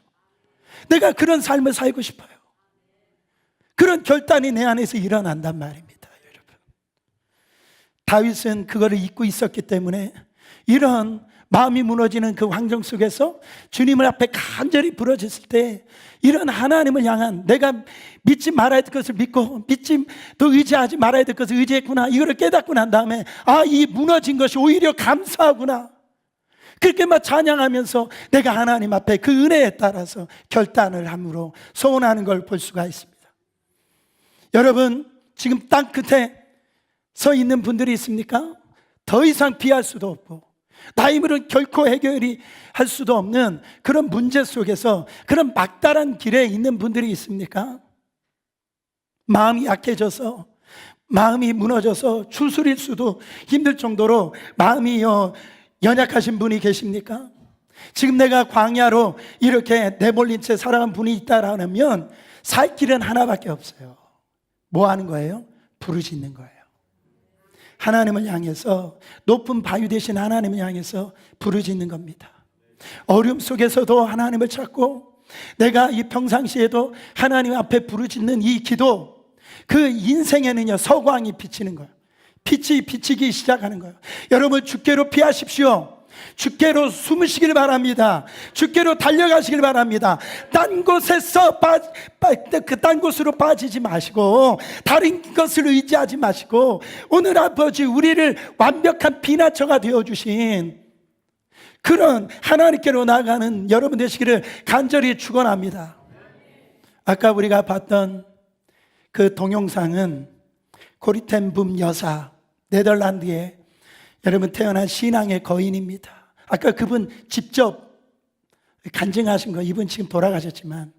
내가 그런 삶을 살고 싶어요. 그런 결단이 내 안에서 일어난단 말입니다, 여러분. 다윗은 그거를 잊고 있었기 때문에 이런 마음이 무너지는 그 환경 속에서 주님을 앞에 간절히 부르짖을 때 이런 하나님을 향한, 내가 믿지 말아야 될 것을 믿고 또 의지하지 말아야 될 것을 의지했구나, 이거를 깨닫고 난 다음에 이 무너진 것이 오히려 감사하구나, 그렇게 막 찬양하면서 내가 하나님 앞에 그 은혜에 따라서 결단을 함으로 소원하는 걸 볼 수가 있습니다. 여러분, 지금 땅 끝에 서 있는 분들이 있습니까? 더 이상 피할 수도 없고 나 힘으로는 결코 해결이 할 수도 없는 그런 문제 속에서 그런 막다른 길에 있는 분들이 있습니까? 마음이 약해져서, 마음이 무너져서 추스릴 수도 힘들 정도로 마음이 연약하신 분이 계십니까? 지금 내가 광야로 이렇게 내몰린 채 살아간 분이 있다라면 살 길은 하나밖에 없어요. 뭐 하는 거예요? 부르짖는 거예요. 하나님을 향해서, 높은 바위 되신 하나님을 향해서 부르짖는 겁니다. 어려움 속에서도 하나님을 찾고, 내가 이 평상시에도 하나님 앞에 부르짖는 이 기도, 그 인생에는요, 서광이 비치는 거예요. 빛이 비치기 시작하는 거예요. 여러분, 주께로 피하십시오. 주께로 숨으시길 바랍니다. 주께로 달려가시길 바랍니다. 딴 곳에서 딴 곳으로 빠지지 마시고, 다른 것을 의지하지 마시고, 오늘 아버지 우리를 완벽한 피난처가 되어주신 그런 하나님께로 나아가는 여러분 되시기를 간절히 축원합니다. 아까 우리가 봤던 그 동영상은 고리텐붐 여사, 네덜란드에 여러분 태어난 신앙의 거인입니다. 아까 그분 직접 간증하신 거, 이분 지금 돌아가셨지만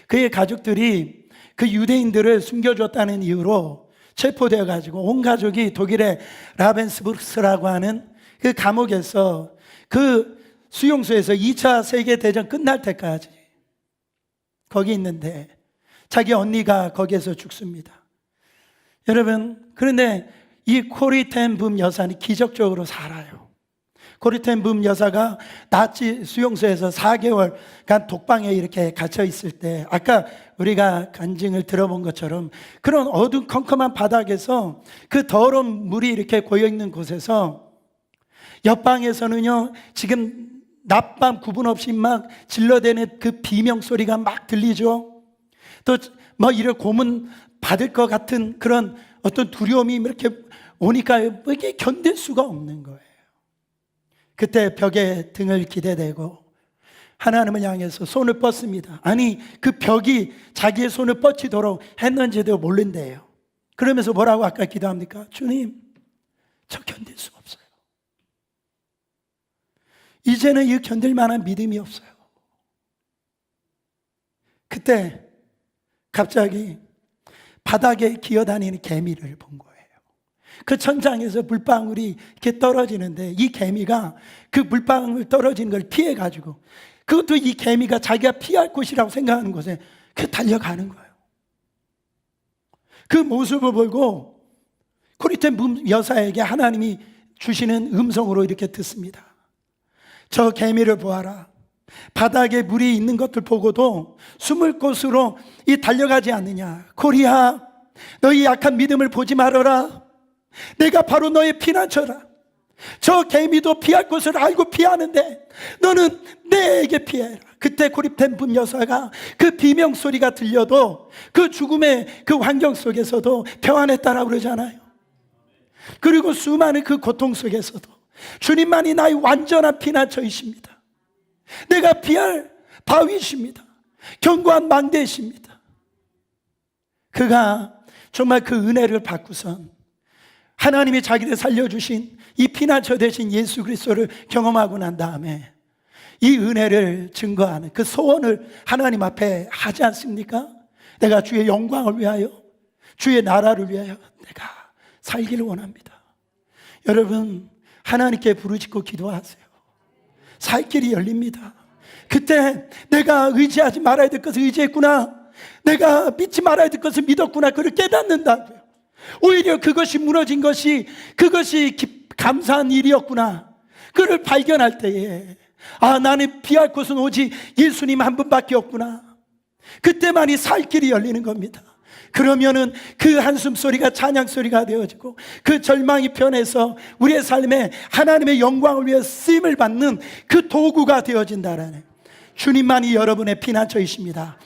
그의 가족들이 그 유대인들을 숨겨줬다는 이유로 체포되어 가지고 온 가족이 독일의 라벤스부르크라고 하는 그 감옥에서 그 수용소에서 2차 세계대전 끝날 때까지 거기 있는데 자기 언니가 거기에서 죽습니다. 여러분, 그런데 이 코리 텐 붐 여사는 기적적으로 살아요. 코리 텐 붐 여사가 나치 수용소에서 4개월간 독방에 이렇게 갇혀 있을 때, 아까 우리가 간증을 들어본 것처럼 그런 어두컴컴한 바닥에서 그 더러운 물이 이렇게 고여 있는 곳에서 옆방에서는요, 지금 낮밤 구분 없이 막 질러대는 그 비명 소리가 막 들리죠. 또 뭐 이런 고문 받을 것 같은 그런 어떤 두려움이 이렇게 오니까 이게 견딜 수가 없는 거예요. 그때 벽에 등을 기대대고 하나님을 향해서 손을 뻗습니다. 아니, 그 벽이 자기의 손을 뻗치도록 했는지도 모른대요. 그러면서 뭐라고 아까 기도합니까? 주님, 저 견딜 수 없어요. 이제는 이 견딜 만한 믿음이 없어요. 그때 갑자기 바닥에 기어다니는 개미를 본 거예요. 그 천장에서 물방울이 이렇게 떨어지는데 이 개미가 그 물방울 떨어지는 걸 피해가지고, 그것도 이 개미가 자기가 피할 곳이라고 생각하는 곳에 그 달려가는 거예요. 그 모습을 보고 코리 텐 붐 여사에게 하나님이 주시는 음성으로 이렇게 듣습니다. 저 개미를 보아라. 바닥에 물이 있는 것들 보고도 숨을 곳으로 이 달려가지 않느냐. 코리아, 너희 약한 믿음을 보지 말아라. 내가 바로 너의 피난처라. 저 개미도 피할 곳을 알고 피하는데 너는 내게 피해라. 그때 코리 텐 붐 여사가 그 비명 소리가 들려도 그 죽음의 그 환경 속에서도 평안했다라고 그러잖아요. 그리고 수많은 그 고통 속에서도 주님만이 나의 완전한 피난처이십니다. 내가 피할 바위이십니다. 견고한 망대이십니다. 그가 정말 그 은혜를 받고선 하나님이 자기를 살려주신 이 피난처 되신 예수 그리스도를 경험하고 난 다음에 이 은혜를 증거하는 그 소원을 하나님 앞에 하지 않습니까? 내가 주의 영광을 위하여, 주의 나라를 위하여 내가 살기를 원합니다. 여러분, 하나님께 부르짖고 기도하세요. 살 길이 열립니다. 그때 내가 의지하지 말아야 될 것을 의지했구나, 내가 믿지 말아야 될 것을 믿었구나, 그걸 깨닫는다고요. 오히려 그것이 무너진 것이, 그것이 감사한 일이었구나, 그를 발견할 때에 아, 나는 피할 곳은 오직 예수님 한 분밖에 없구나. 그때만이 살 길이 열리는 겁니다. 그러면은 그 한숨 소리가 찬양 소리가 되어지고 그 절망이 변해서 우리의 삶에 하나님의 영광을 위해 쓰임을 받는 그 도구가 되어진다라는, 주님만이 여러분의 피난처이십니다.